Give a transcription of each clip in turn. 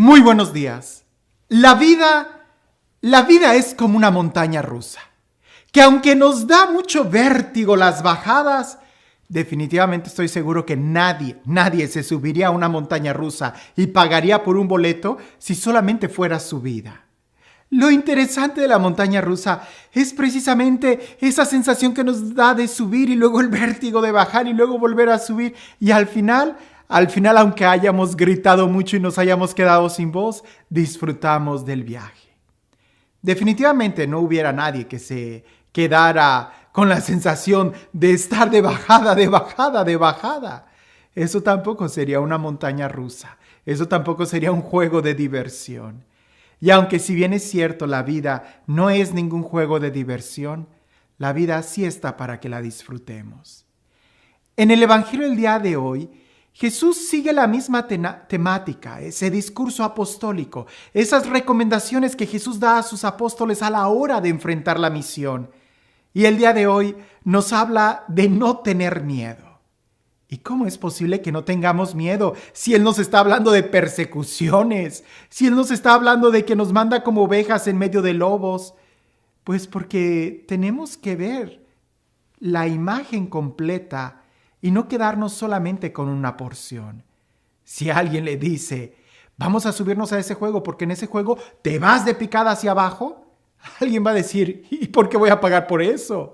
Muy buenos días. La vida es como una montaña rusa, que aunque nos da mucho vértigo las bajadas, definitivamente estoy seguro que nadie se subiría a una montaña rusa y pagaría por un boleto si solamente fuera subida. Lo interesante de la montaña rusa es precisamente esa sensación que nos da de subir y luego el vértigo de bajar y luego volver a subir y al final, aunque hayamos gritado mucho y nos hayamos quedado sin voz, disfrutamos del viaje. Definitivamente no hubiera nadie que se quedara con la sensación de estar de bajada. Eso tampoco sería una montaña rusa. Eso tampoco sería un juego de diversión. Y aunque si bien es cierto la vida no es ningún juego de diversión, la vida sí está para que la disfrutemos. En el Evangelio del día de hoy, Jesús sigue la misma temática, ese discurso apostólico, esas recomendaciones que Jesús da a sus apóstoles a la hora de enfrentar la misión. Y el día de hoy nos habla de no tener miedo. ¿Y cómo es posible que no tengamos miedo si Él nos está hablando de persecuciones? Si Él nos está hablando de que nos manda como ovejas en medio de lobos. Pues porque tenemos que ver la imagen completa y no quedarnos solamente con una porción. Si alguien le dice, vamos a subirnos a ese juego porque en ese juego te vas de picada hacia abajo, alguien va a decir, ¿y por qué voy a pagar por eso?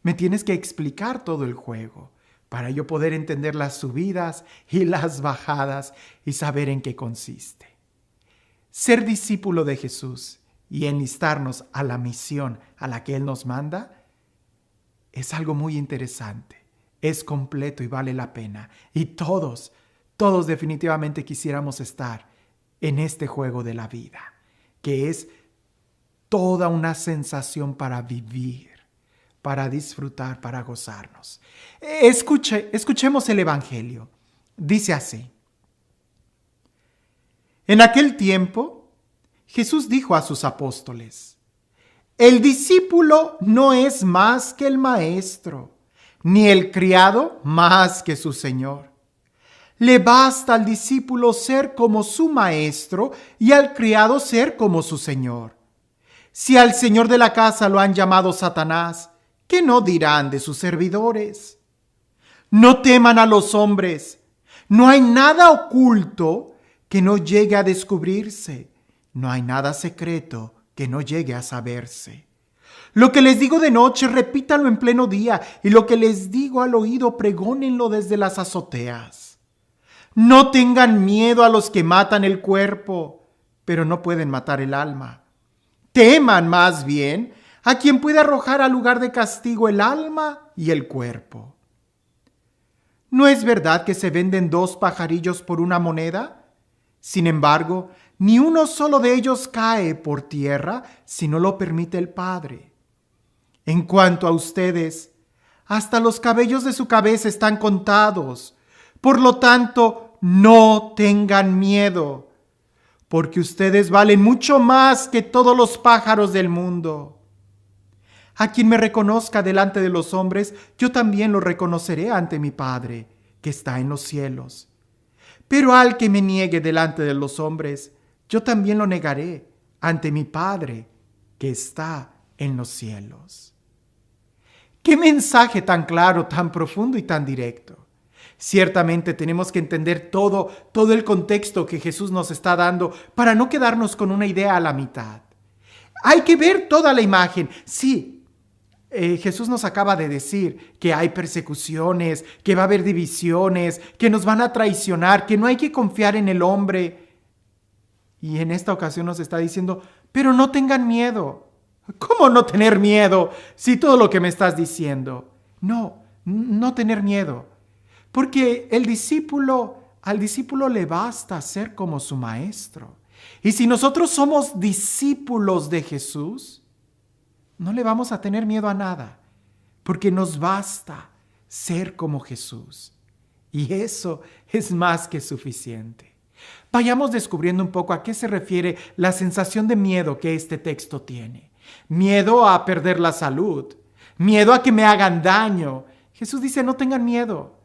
Me tienes que explicar todo el juego para yo poder entender las subidas y las bajadas y saber en qué consiste. Ser discípulo de Jesús y enlistarnos a la misión a la que Él nos manda es algo muy interesante. Es completo y vale la pena. Y todos definitivamente quisiéramos estar en este juego de la vida, que es toda una sensación para vivir, para disfrutar, para gozarnos. Escuchemos el Evangelio. Dice así. En aquel tiempo, Jesús dijo a sus apóstoles, el discípulo no es más que el maestro, ni el criado más que su señor. Le basta al discípulo ser como su maestro y al criado ser como su señor. Si al señor de la casa lo han llamado Satanás, ¿qué no dirán de sus servidores? No teman a los hombres. No hay nada oculto que no llegue a descubrirse. No hay nada secreto que no llegue a saberse. Lo que les digo de noche, repítanlo en pleno día, y lo que les digo al oído, pregónenlo desde las azoteas. No tengan miedo a los que matan el cuerpo, pero no pueden matar el alma. Teman más bien a quien puede arrojar al lugar de castigo el alma y el cuerpo. ¿No es verdad que se venden 2 pajarillos por una moneda? Sin embargo, ni uno solo de ellos cae por tierra si no lo permite el Padre. En cuanto a ustedes, hasta los cabellos de su cabeza están contados. Por lo tanto, no tengan miedo, porque ustedes valen mucho más que todos los pájaros del mundo. A quien me reconozca delante de los hombres, yo también lo reconoceré ante mi Padre, que está en los cielos. Pero al que me niegue delante de los hombres, yo también lo negaré ante mi Padre, que está en los cielos. ¡Qué mensaje tan claro, tan profundo y tan directo! Ciertamente tenemos que entender todo el contexto que Jesús nos está dando para no quedarnos con una idea a la mitad. Hay que ver toda la imagen. Sí, Jesús nos acaba de decir que hay persecuciones, que va a haber divisiones, que nos van a traicionar, que no hay que confiar en el hombre. Y en esta ocasión nos está diciendo, pero no tengan miedo. ¿Cómo no tener miedo si todo lo que me estás diciendo? No tener miedo. Porque al discípulo le basta ser como su maestro. Y si nosotros somos discípulos de Jesús, no le vamos a tener miedo a nada, porque nos basta ser como Jesús. Y eso es más que suficiente. Vayamos descubriendo un poco a qué se refiere la sensación de miedo que este texto tiene. Miedo a perder la salud, miedo a que me hagan daño. Jesús dice, no tengan miedo.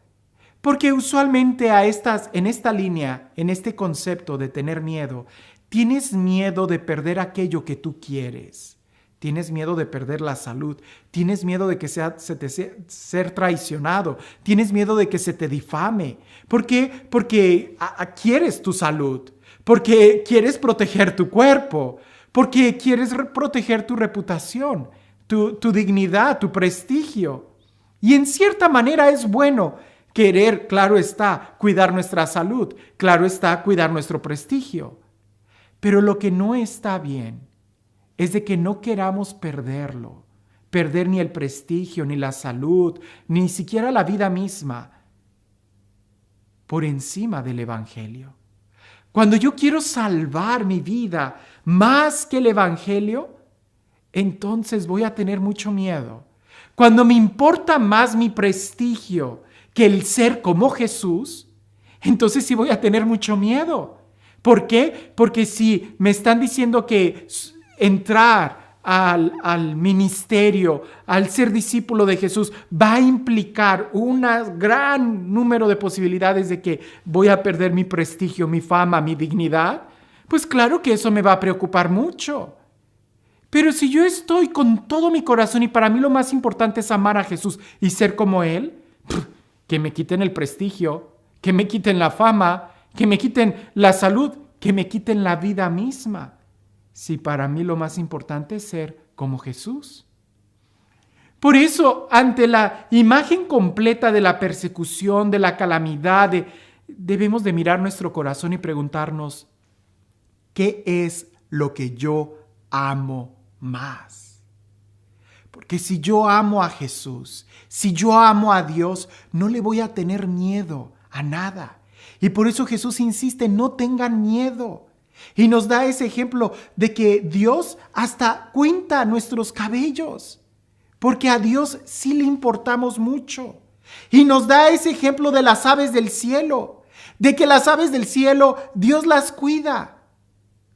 Porque usualmente en esta línea, en este concepto de tener miedo, tienes miedo de perder aquello que tú quieres. Tienes miedo de perder la salud. Tienes miedo de que ser traicionado. Tienes miedo de que se te difame. ¿Por qué? Porque quieres tu salud. Porque quieres proteger tu cuerpo. Porque quieres proteger tu reputación, tu dignidad, tu prestigio. Y en cierta manera es bueno querer, claro está, cuidar nuestra salud. Claro está, cuidar nuestro prestigio. Pero lo que no está bien es de que no queramos perderlo, perder ni el prestigio, ni la salud, ni siquiera la vida misma, por encima del Evangelio. Cuando yo quiero salvar mi vida más que el Evangelio, entonces voy a tener mucho miedo. Cuando me importa más mi prestigio que el ser como Jesús, entonces sí voy a tener mucho miedo. ¿Por qué? Porque si me están diciendo que entrar al ministerio, al ser discípulo de Jesús, va a implicar un gran número de posibilidades de que voy a perder mi prestigio, mi fama, mi dignidad, pues claro que eso me va a preocupar mucho. Pero si yo estoy con todo mi corazón y para mí lo más importante es amar a Jesús y ser como Él, que me quiten el prestigio, que me quiten la fama, que me quiten la salud, que me quiten la vida misma. Si para mí lo más importante es ser como Jesús. Por eso, ante la imagen completa de la persecución, de la calamidad, debemos de mirar nuestro corazón y preguntarnos, ¿qué es lo que yo amo más? Porque si yo amo a Jesús, si yo amo a Dios, no le voy a tener miedo a nada. Y por eso Jesús insiste, no tengan miedo. Y nos da ese ejemplo de que Dios hasta cuenta nuestros cabellos, porque a Dios sí le importamos mucho. Y nos da ese ejemplo de las aves del cielo, de que las aves del cielo Dios las cuida.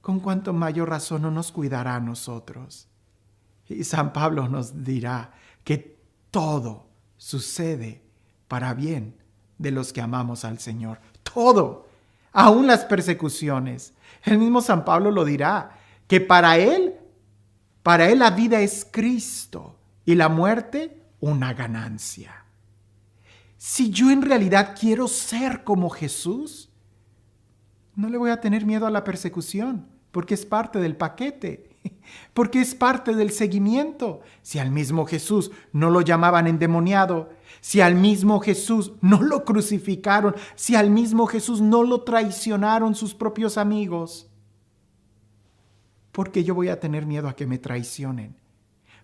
¿Con cuánto mayor razón no nos cuidará a nosotros? Y San Pablo nos dirá que todo sucede para bien de los que amamos al Señor. Todo, aún las persecuciones. El mismo San Pablo lo dirá, que para él la vida es Cristo y la muerte una ganancia. Si yo en realidad quiero ser como Jesús, no le voy a tener miedo a la persecución, porque es parte del paquete, porque es parte del seguimiento. Si al mismo Jesús no lo llamaban endemoniado, si al mismo Jesús no lo crucificaron, si al mismo Jesús no lo traicionaron sus propios amigos, ¿por qué yo voy a tener miedo a que me traicionen?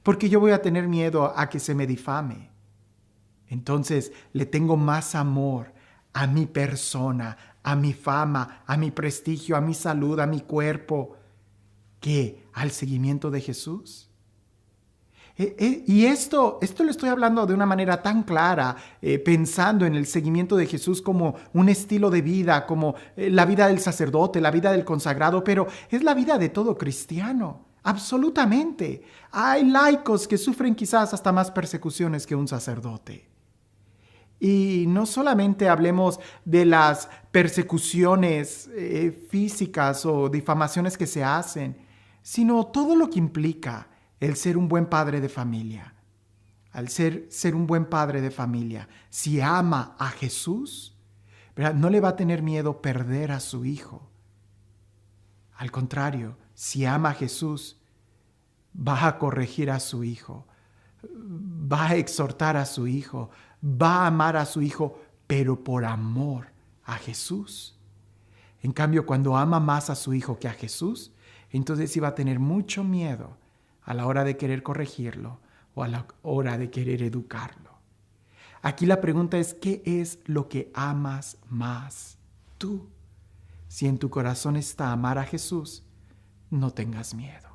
¿Por qué yo voy a tener miedo a que se me difame? Entonces le tengo más amor a mi persona, a mi fama, a mi prestigio, a mi salud, a mi cuerpo, que al seguimiento de Jesús. Y esto lo estoy hablando de una manera tan clara, pensando en el seguimiento de Jesús como un estilo de vida, como la vida del sacerdote, la vida del consagrado, pero es la vida de todo cristiano, absolutamente. Hay laicos que sufren quizás hasta más persecuciones que un sacerdote. Y no solamente hablemos de las persecuciones físicas o difamaciones que se hacen, sino todo lo que implica el ser un buen padre de familia. Al ser un buen padre de familia, si ama a Jesús, ¿verdad?, no le va a tener miedo perder a su hijo. Al contrario, si ama a Jesús, va a corregir a su hijo, va a exhortar a su hijo, va a amar a su hijo, pero por amor a Jesús. En cambio, cuando ama más a su hijo que a Jesús, entonces sí va a tener mucho miedo a la hora de querer corregirlo o a la hora de querer educarlo. Aquí la pregunta es, ¿qué es lo que amas más tú? Si en tu corazón está amar a Jesús, no tengas miedo.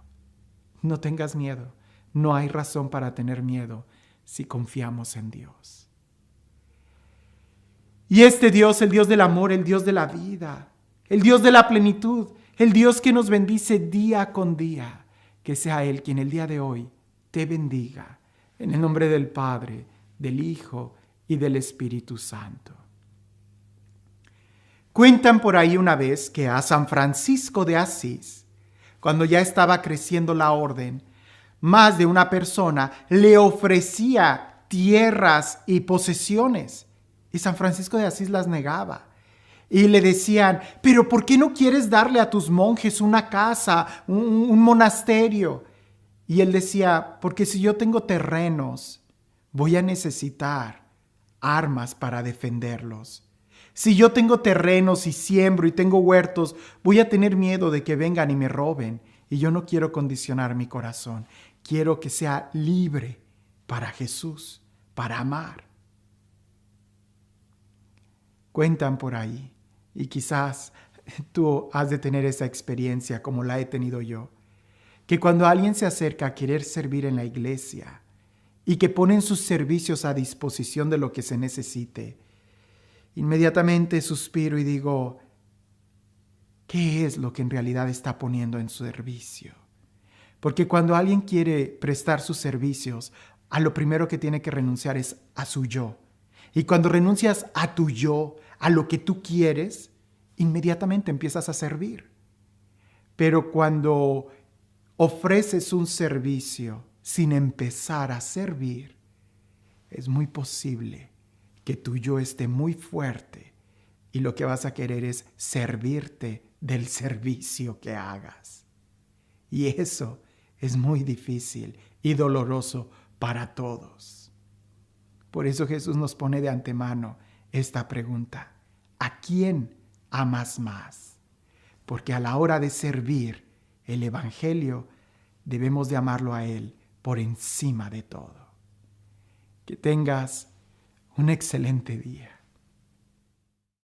No tengas miedo. No hay razón para tener miedo si confiamos en Dios. Y este Dios, el Dios del amor, el Dios de la vida, el Dios de la plenitud, el Dios que nos bendice día con día, que sea Él quien el día de hoy te bendiga. En el nombre del Padre, del Hijo y del Espíritu Santo. Cuentan por ahí una vez que a San Francisco de Asís, cuando ya estaba creciendo la orden, más de una persona le ofrecía tierras y posesiones, y San Francisco de Asís las negaba. Y le decían, pero ¿por qué no quieres darle a tus monjes una casa, un monasterio? Y él decía, porque si yo tengo terrenos, voy a necesitar armas para defenderlos. Si yo tengo terrenos y siembro y tengo huertos, voy a tener miedo de que vengan y me roben. Y yo no quiero condicionar mi corazón. Quiero que sea libre para Jesús, para amar. Cuentan por ahí, y quizás tú has de tener esa experiencia como la he tenido yo, que cuando alguien se acerca a querer servir en la iglesia y que ponen sus servicios a disposición de lo que se necesite, inmediatamente suspiro y digo, ¿qué es lo que en realidad está poniendo en su servicio? Porque cuando alguien quiere prestar sus servicios, a lo primero que tiene que renunciar es a su yo. Y cuando renuncias a tu yo, a lo que tú quieres, inmediatamente empiezas a servir. Pero cuando ofreces un servicio sin empezar a servir, es muy posible que tu yo esté muy fuerte y lo que vas a querer es servirte del servicio que hagas. Y eso es muy difícil y doloroso para todos. Por eso Jesús nos pone de antemano esta pregunta: ¿a quién amas más? Porque a la hora de servir el Evangelio, debemos de amarlo a Él por encima de todo. Que tengas un excelente día.